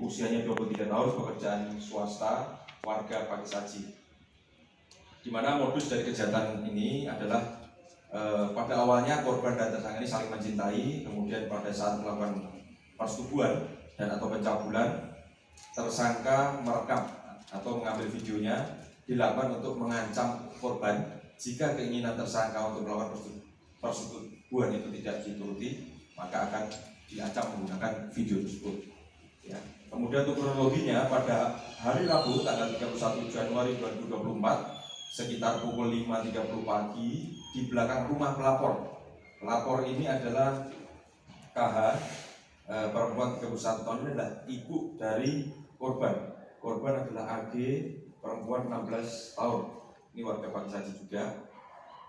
usianya 23 tahun, pekerjaan swasta, warga Pakisaji. Di mana modus dari kejahatan ini adalah pada awalnya korban dan tersangka ini saling mencintai, kemudian pada saat melakukan persetubuhan dan atau pencabulan, tersangka merekam atau mengambil videonya, dilakukan untuk mengancam korban jika keinginan tersangka untuk melakukan persetubuhan itu tidak dituruti, maka akan diancam menggunakan video tersebut. Ya. Kemudian untuk kronologinya, pada hari Rabu tanggal 31 Januari 2024 sekitar pukul 5.30 pagi di belakang rumah pelapor. Pelapor ini adalah KH, perempuan 31 tahun, ini adalah ibu dari korban. Korban adalah AG, perempuan 16 tahun. Ini warga Pakisaji juga.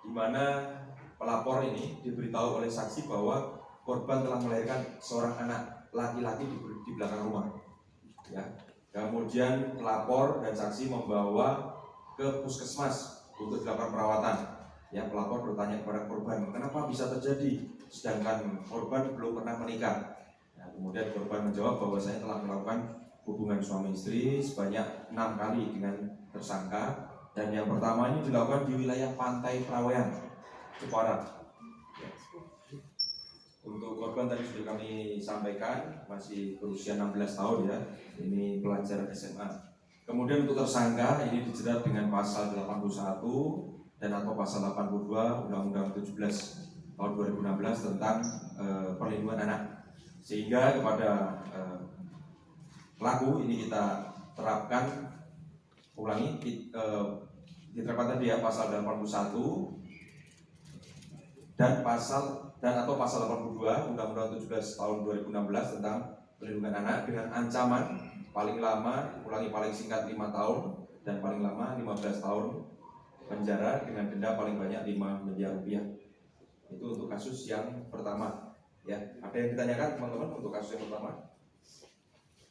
Di mana pelapor ini diberitahu oleh saksi bahwa korban telah melahirkan seorang anak laki-laki di belakang rumah. Ya. Kemudian pelapor dan saksi membawa ke puskesmas untuk dilakukan perawatan. Ya, pelapor bertanya kepada korban, kenapa bisa terjadi sedangkan korban belum pernah menikah. Nah, kemudian korban menjawab bahwa saya telah melakukan hubungan suami istri sebanyak 6 kali dengan tersangka, dan yang pertama ini dilakukan di wilayah Pantai Prawean, Jepara. Ya. Untuk korban tadi sudah kami sampaikan, masih berusia 16 tahun ya, ini pelajar SMA. Kemudian untuk tersangka ini dijerat dengan pasal 81 dan atau pasal 82 Undang-Undang 17 tahun 2016 tentang perlindungan anak. Sehingga kepada pelaku ini kita terapkan, diterapkan tadi ya pasal 81 dan atau pasal 82 Undang-Undang 17 tahun 2016 tentang perlindungan anak dengan ancaman paling lama, paling singkat 5 tahun dan paling lama 15 tahun penjara dengan denda paling banyak 5 miliar rupiah. Itu untuk kasus yang pertama. Ya, ada yang ditanyakan teman-teman untuk kasus yang pertama?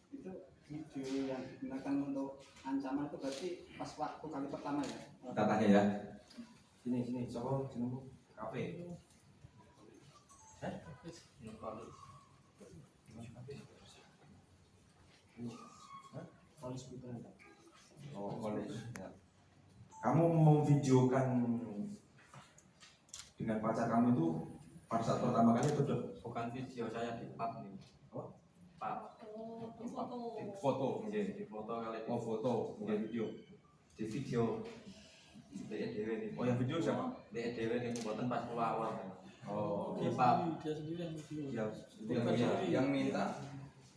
Itu video yang digunakan untuk ancaman itu berarti pas waktu kali pertama ya? Kita tanya ya. Sini, coba jenengmu kafe. Oh, college. Ya. Kamu memvideokan dengan pacar kamu itu pada saat pertama kali itu Bukan video, saya di pub nih. Apa? Pub. Di foto. Iya, di foto kali. Oh, foto, bukan video. Di video. DEDW nih. Oh, yang video siapa? DEDW nih, buatan pas awal. Oh, Di pub. Dia sendiri yang video. yang minta.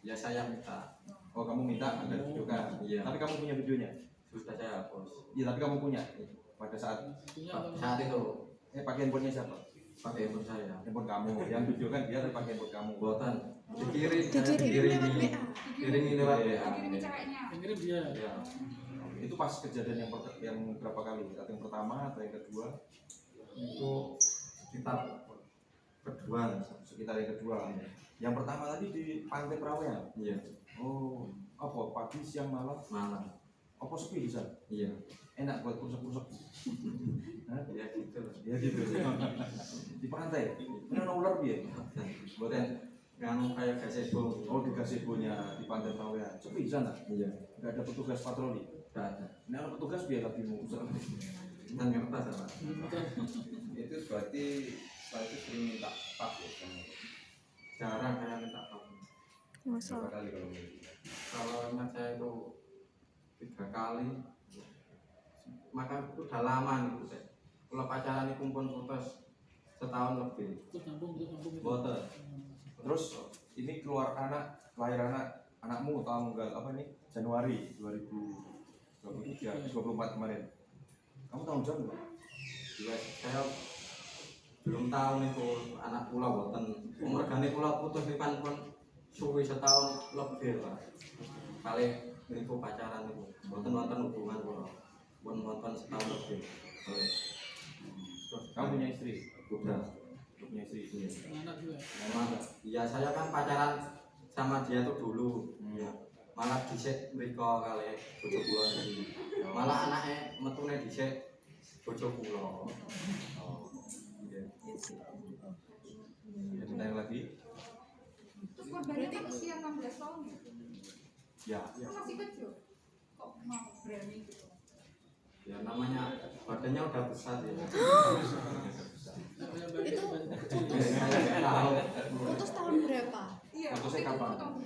Ya saya minta. Oh, kamu minta ada videokan. Iya. Tapi kamu punya videonya? Sudah saya hapus. Iya, tapi kamu punya pada saat Saat itu pakai handphonenya siapa? pakai handphone saya. Handphone kamu. Yang videokan dia tapi pakai handphone kamu. Buatan. Dikirim lewat WA. Yang kirim dia. Ya. Itu pas kejadian yang berapa kali? Atau yang pertama atau yang kedua? Itu sekitar kedua. Sekitar yang kedua. Yang pertama tadi di Pantai Prawean. Iya. Oh, apa pagi, siang, malam? Malam. Apa sepi di sana? Iya. Enak buat rusuk-rusuk. Ya gitu. Ya gitu. Di pantai. Ini ada ular dia. Buatan yang kayak gazebo. Oh, di gazebo-nya di Pantai Prawean. Sepi di sana. Iya. Enggak ada petugas patroli. Tidak ada. Ini ada petugas biar lebih muncul. Dan kertas apa? Itu berarti setelah itu sering minta pak ya kamu? Jarang saya minta tolong. Berapa kali kalau minta? Kalau ingat saya itu 3 kali. Maka udah lama nih saya. Kalau pacaran itu pun putus setahun lebih. Terus nyambung. Boten. Terus ini keluar lahir anakmu tanggal apa nih? Januari 2023, 24 kemarin. Kamu tahu jam nggak? Juga saya belum tahu nih anak pula boten. Umurgane pula putus nih kan suwi setahun lebih lah. Kali niku pacaran niku. Boten wonten hubungan pula. Pun wonten setahun lebih. Kamu punya istri? Udah. Punya istri. Anak juga. Memang ya saya kan pacaran sama dia tuh dulu. Ya. Malah dhisik mriko kali bojo kula iki. Malah anake metune dhisik bojo kula. Oh. Iya. Ada yang lagi? Terus korbannya kan usia 16 tahun ya? Ya, Kan masih kecil. Kok mau berani gitu? Ya namanya badannya udah besar ya. Namanya bayi Itu- badannya kecil. Nggak tahu. Putus tahun berapa? Iya, Putusnya itu kapan? tahun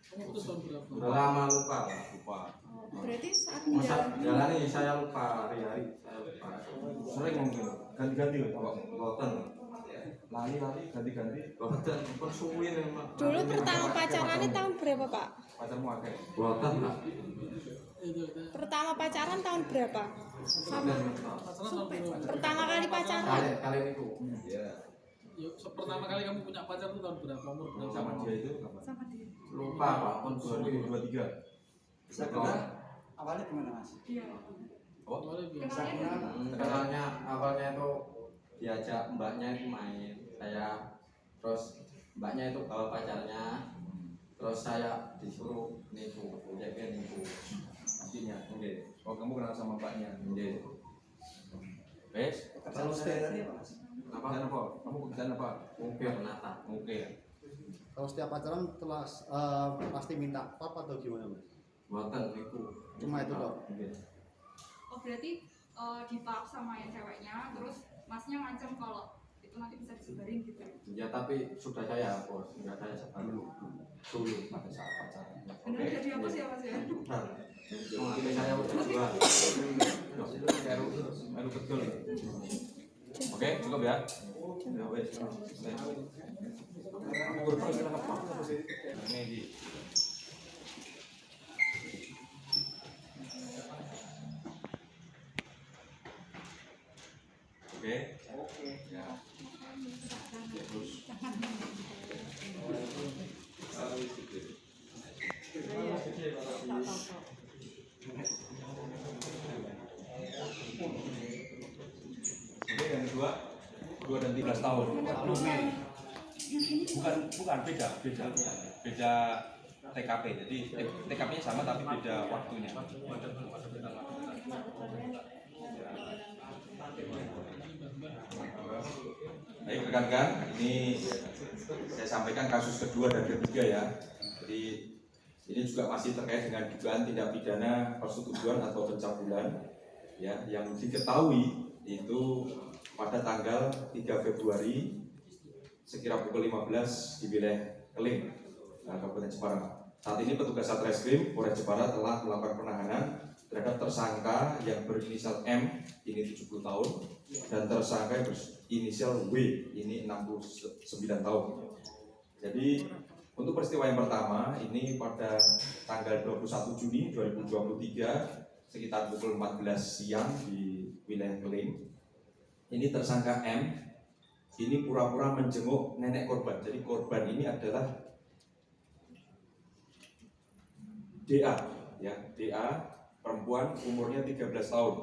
Kamu putus tahun berapa? Udah lama lupa. lupa. Oh, berarti saat Masa menjalani jalani saya lupa hari-hari saya lupa. Sering mungkin ganti-ganti loh. Kok boten. Lali-lali ganti-ganti. Boten pun suwi memang. dulu pertama pacarannya tahun berapa Pak? Pacarmu akeh. Boten lah. Itu. Pertama pacaran tahun berapa? Sama. Pacaran tahun berapa? Pertama kali pacaran Kali itu. Ya. Yuk, pertama kali kamu punya pacar itu tahun berapa? Umur berapa? Sama dia itu kapan? sama dia. Lupa Pak, pun 2023. Bisa kenal awalnya gimana Mas? Iya. Awalnya biasa. Bisa kenal Kenalnya awalnya itu diajak mbaknya itu main, saya terus mbaknya itu bawa pacarnya, terus saya disuruh nipu, jadi nipu. Nantinya, oke. Oh, kamu kenal sama mbaknya. Jadi Wes, Kalau sehari apa Mas? pekerjaan apa? Kamu pekerjaan apa? mungkin nata. Oke. Kalau setiap pacaran telah pasti minta pap atau gimana Mas? Buatan nipu. Cuma itu toh? Oh berarti dipaksa main ceweknya, terus masnya ngancam kalau itu nanti bisa disebarin gitu. Ya tapi sudah saya hapus, enggak saya sebar dulu Pada saat pacaran. Benar udah dihapus ya Mas ya? Bukan. Mungkin saya udah dua. Aduh betul. Oke, cukup ya. Ya wes. Ini di Oke. Ya. Terus. Oke, yang kedua 2 dan 13 tahun. Bukan beda TKP. Jadi TKP-nya sama tapi beda waktunya. Baik rekan-rekan, ini saya sampaikan kasus kedua dan ketiga ya. Jadi ini juga masih terkait dengan dugaan tindak pidana persetubuhan atau pencabulan ya, yang diketahui itu pada tanggal 3 Februari sekira pukul 15 di wilayah Keling, Kabupaten Jepara. Saat ini petugas Satreskrim Polres Jepara telah melakukan penahanan terhadap tersangka yang berinisial M, ini 70 tahun, dan tersangka yang berinisial W, ini 69 tahun. Jadi untuk peristiwa yang pertama ini pada tanggal 21 Juni 2023 sekitar pukul 14 siang di wilayah Keling. Ini tersangka M ini pura-pura menjenguk nenek korban. Jadi korban ini adalah DA, ya, DA perempuan umurnya 13 tahun.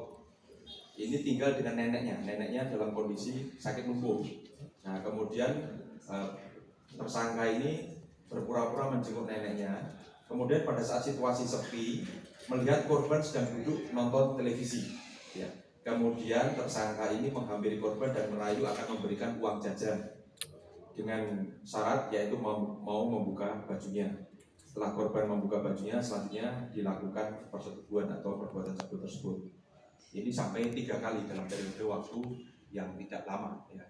Ini tinggal dengan neneknya dalam kondisi sakit lumpuh. Nah, kemudian tersangka ini berpura-pura menjenguk neneknya. Kemudian pada saat situasi sepi, melihat korban sedang duduk nonton televisi. Ya. Kemudian tersangka ini menghampiri korban dan merayu akan memberikan uang jajan dengan syarat yaitu mau membuka bajunya. Setelah korban membuka bajunya, selanjutnya dilakukan persetubuhan atau perbuatan cabul tersebut. Ini sampai 3 kali dalam periode waktu yang tidak lama. Ya.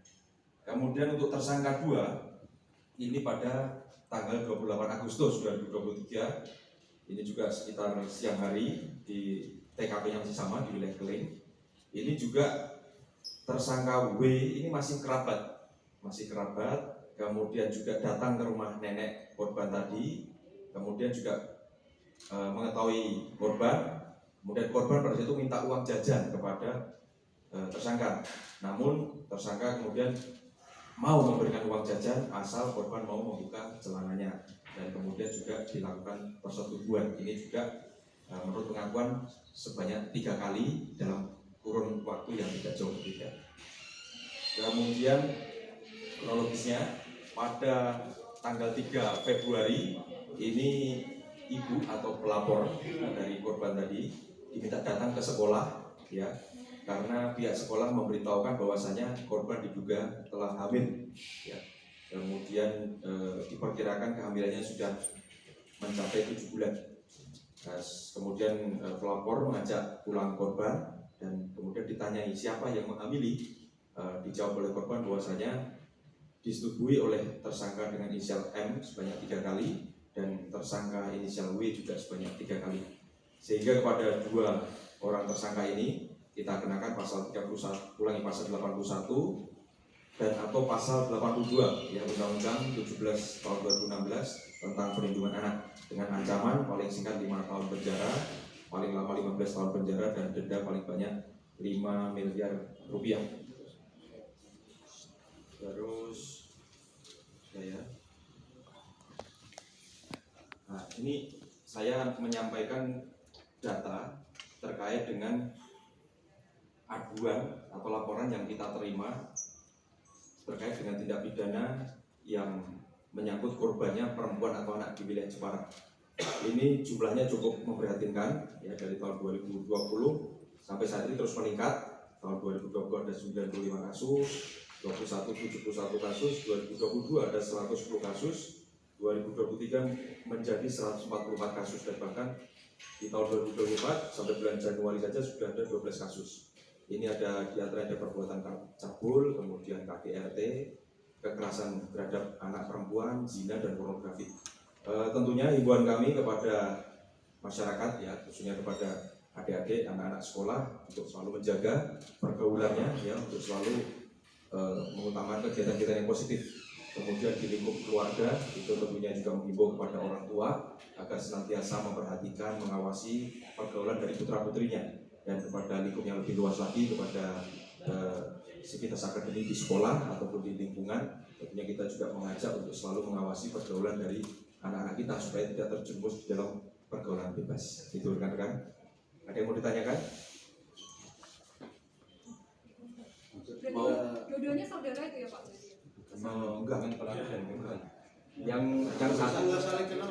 Kemudian untuk tersangka 2, ini pada tanggal 28 Agustus 2023, ini juga sekitar siang hari di TKP yang masih sama di wilayah Keling. Ini juga tersangka W ini masih kerabat, kemudian juga datang ke rumah nenek korban tadi, kemudian juga mengetahui korban, kemudian korban pada situ minta uang jajan kepada tersangka. Namun tersangka kemudian mau memberikan uang jajan asal korban mau membuka celananya, dan kemudian juga dilakukan persetubuhan. Ini juga menurut pengakuan sebanyak 3 kali dalam kurun waktu yang tidak jauh berbeda. Kemudian kronologisnya pada tanggal 3 Februari ini ibu atau pelapor dari korban tadi diminta datang ke sekolah ya, karena pihak sekolah memberitahukan bahwasanya korban diduga telah hamil ya. Kemudian diperkirakan kehamilannya sudah mencapai 7 bulan. Nah, kemudian pelapor mengajak pulang korban dan kemudian ditanyai siapa yang menghamili. Dijawab oleh korban bahwasanya disetujui oleh tersangka dengan inisial M sebanyak 3 kali dan tersangka inisial W juga sebanyak 3 kali. Sehingga kepada 2 orang tersangka ini kita kenakan pasal 31, ulangi pasal 81 dan atau pasal 82 ya Undang-Undang 17 tahun 2016 tentang perlindungan anak dengan ancaman paling singkat 5 tahun penjara, paling lama 15 tahun penjara dan denda paling banyak 5 miliar rupiah. Terus nah ini saya menyampaikan data terkait dengan aduan atau laporan yang kita terima terkait dengan tindak pidana yang menyangkut korbannya perempuan atau anak di wilayah Jepara. Ini jumlahnya cukup memprihatinkan ya, dari tahun 2020 sampai saat ini terus meningkat. Tahun 2020 ada 95 kasus, 21 71 kasus, 2022 ada 110 kasus, 2023 menjadi 144 kasus dan bahkan di tahun 2024 sampai bulan Januari saja sudah ada 12 kasus. Ini ada di antara ada perbuatan cabul, kemudian KDRT, kekerasan terhadap anak perempuan, zina dan pornografi. Tentunya himbauan kami kepada masyarakat ya, khususnya kepada adik-adik, anak-anak sekolah untuk selalu menjaga pergaulannya ya, untuk selalu mengutamakan kegiatan-kegiatan yang positif. Kemudian di lingkup keluarga itu tentunya juga mengimbau kepada orang tua agar senantiasa memperhatikan, mengawasi pergaulan dari putra-putrinya. Dan kepada lingkup yang lebih luas lagi kepada sivitas akademik di sekolah ataupun di lingkungan, tentunya kita juga mengajak untuk selalu mengawasi pergaulan dari anak-anak kita supaya tidak terjerumus di dalam pergaulan bebas. Itu rekan-rekan. Ada yang mau ditanyakan? Berarti dua-duanya saudara itu ya Pak? Enggak kan, yang satu Nggak saling kenal.